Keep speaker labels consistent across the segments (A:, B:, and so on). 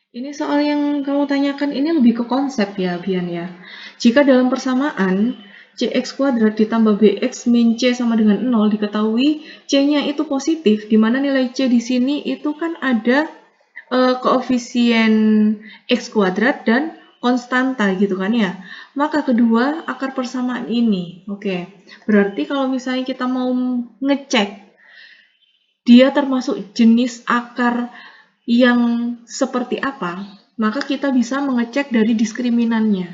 A: Ini soal yang kamu tanyakan ini lebih ke konsep ya, Bian ya. Jika dalam persamaan cx kuadrat ditambah bx min c sama dengan 0 diketahui c-nya itu positif, di mana nilai c di sini itu kan ada koefisien x kuadrat dan konstanta gitu kan ya. Maka kedua akar persamaan ini. Oke. Berarti kalau misalnya kita mau ngecek dia termasuk jenis akar yang seperti apa, maka kita bisa mengecek dari diskriminannya.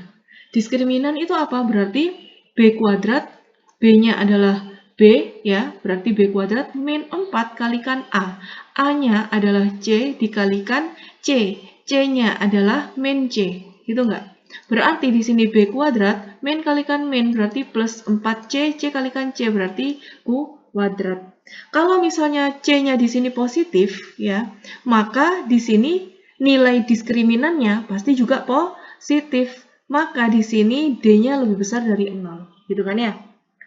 A: Diskriminan itu apa? Berarti b kuadrat, b-nya adalah b, ya, berarti b kuadrat min 4 kalikan a. A-nya adalah c dikalikan c. C-nya adalah min c. Gitu nggak? Berarti di sini b kuadrat, min kalikan min, berarti plus 4c, c kalikan c, berarti kuadrat. Kalau misalnya c-nya di sini positif, ya, maka di sini nilai diskriminannya pasti juga positif. Maka di sini D-nya lebih besar dari 0. Gitu kan ya?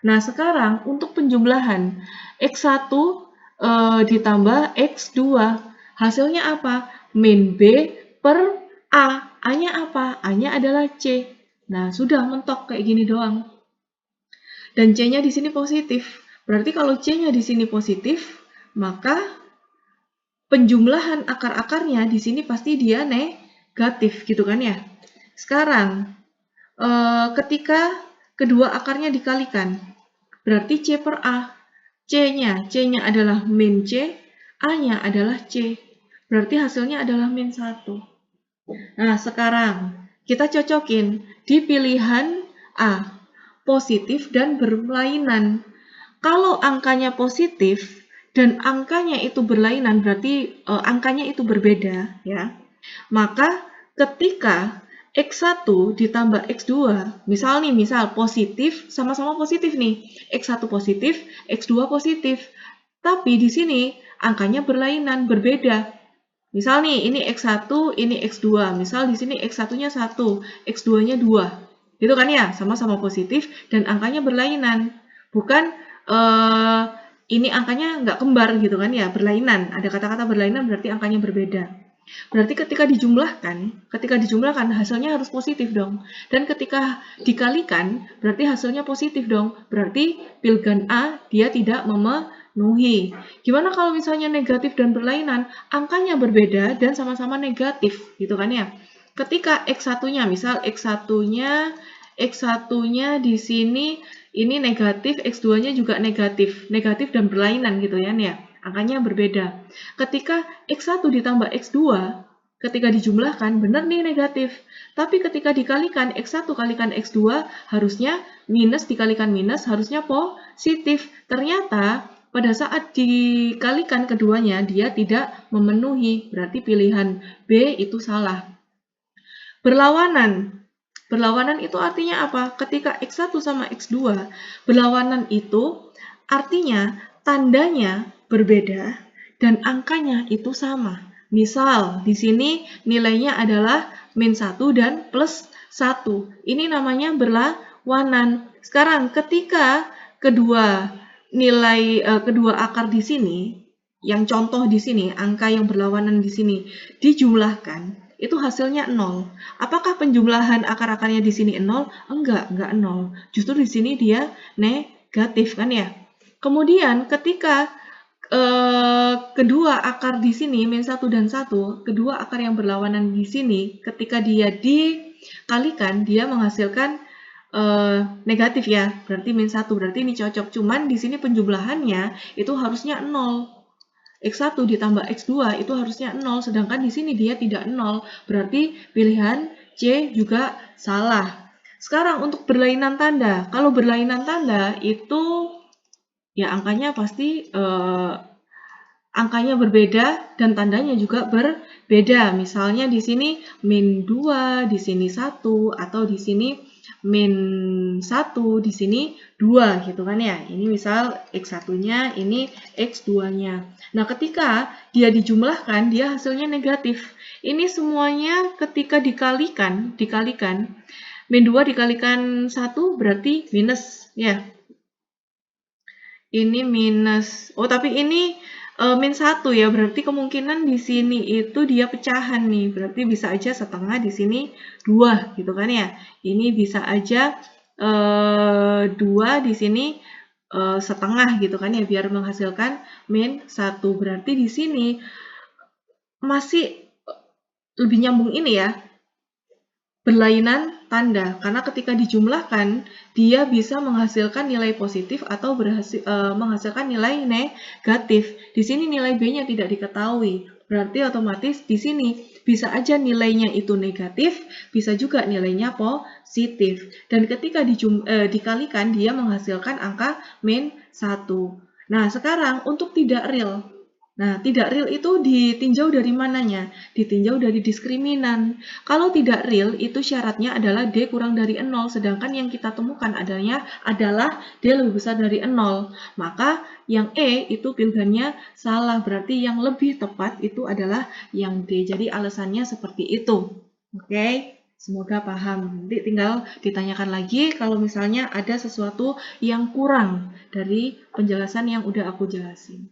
A: Nah, sekarang untuk penjumlahan X1 ditambah X2. Hasilnya apa? Min B per A. A-nya apa? A-nya adalah C. Nah, sudah mentok kayak gini doang. Dan C-nya di sini positif. Berarti kalau C-nya di sini positif, maka penjumlahan akar-akarnya di sini pasti dia negatif gitu kan ya. Sekarang ketika kedua akarnya dikalikan, berarti C per A. C-nya adalah min C, A-nya adalah C. Berarti hasilnya adalah min 1. Nah, sekarang kita cocokin di pilihan A, positif dan berlainan. Kalau angkanya positif dan angkanya itu berlainan, berarti angkanya itu berbeda, ya. Maka ketika X1 ditambah X2, misal positif, sama-sama positif nih. X1 positif, X2 positif. Tapi di sini angkanya berlainan, berbeda. Misal nih, ini X1, ini X2. Misal di sini X1-nya 1, X2-nya 2. Gitu kan ya? Sama-sama positif dan angkanya berlainan. Bukan ini angkanya nggak kembar gitu kan ya, berlainan. Ada kata-kata berlainan berarti angkanya berbeda. Berarti ketika dijumlahkan hasilnya harus positif dong. Dan ketika dikalikan, berarti hasilnya positif dong. Berarti pilihan A dia tidak memenuhi. Gimana kalau misalnya negatif dan berlainan, angkanya berbeda dan sama-sama negatif, gitu kan ya. Ketika X1-nya, misal X1-nya di sini ini negatif, X2-nya juga negatif dan berlainan gitu ya. Angkanya berbeda. Ketika X1 ditambah X2, ketika dijumlahkan, benar nih negatif. Tapi ketika dikalikan, X1 kalikan X2, harusnya minus dikalikan minus, harusnya positif. Ternyata, pada saat dikalikan keduanya, dia tidak memenuhi. Berarti pilihan B itu salah. Berlawanan. Berlawanan itu artinya apa? Ketika X1 sama X2, berlawanan itu artinya tandanya berbeda dan angkanya itu sama. Misal, di sini nilainya adalah min 1 dan plus 1. Ini namanya berlawanan. Sekarang, ketika kedua akar di sini, yang contoh di sini, angka yang berlawanan di sini dijumlahkan, itu hasilnya 0. Apakah penjumlahan akar-akarnya di sini 0? Enggak 0. Justru di sini dia negatif kan ya. Kemudian ketika kedua akar di sini min 1 dan 1, kedua akar yang berlawanan di sini ketika dia dikalikan dia menghasilkan negatif ya. Berarti min 1, berarti ini cocok. Cuman di sini penjumlahannya itu harusnya 0. X1 ditambah X2 itu harusnya 0, sedangkan di sini dia tidak 0. Berarti pilihan C juga salah. Sekarang untuk berlainan tanda. Kalau berlainan tanda itu ya angkanya pasti angkanya berbeda dan tandanya juga berbeda. Misalnya di sini min 2, di sini 1, atau di sini min 1, di sini 2 gitu kan ya. Ini misal X1-nya, ini X2-nya. Nah, ketika dia dijumlahkan, dia hasilnya negatif. Ini semuanya ketika dikalikan, min 2 dikalikan 1 berarti minus ya. Ini minus. Oh, tapi ini min 1 ya, berarti kemungkinan di sini itu dia pecahan nih, berarti bisa aja setengah di sini 2 gitu kan ya. Ini bisa aja 2 di sini setengah gitu kan ya, biar menghasilkan min 1. Berarti di sini masih lebih nyambung ini ya, berlainan tanda, karena ketika dijumlahkan dia bisa menghasilkan nilai positif atau menghasilkan nilai negatif. Di sini nilai B-nya tidak diketahui, berarti otomatis di sini bisa aja nilainya itu negatif, bisa juga nilainya positif. Dan ketika dikalikan dia menghasilkan angka min 1. Nah, sekarang untuk tidak real. Nah, tidak real itu ditinjau dari mananya? Ditinjau dari diskriminan. Kalau tidak real, itu syaratnya adalah D kurang dari 0, sedangkan yang kita temukan adalah D lebih besar dari 0. Maka yang E itu pilihannya salah, berarti yang lebih tepat itu adalah yang D. Jadi alasannya seperti itu. Oke? Semoga paham. Nanti tinggal ditanyakan lagi kalau misalnya ada sesuatu yang kurang dari penjelasan yang udah aku jelasin.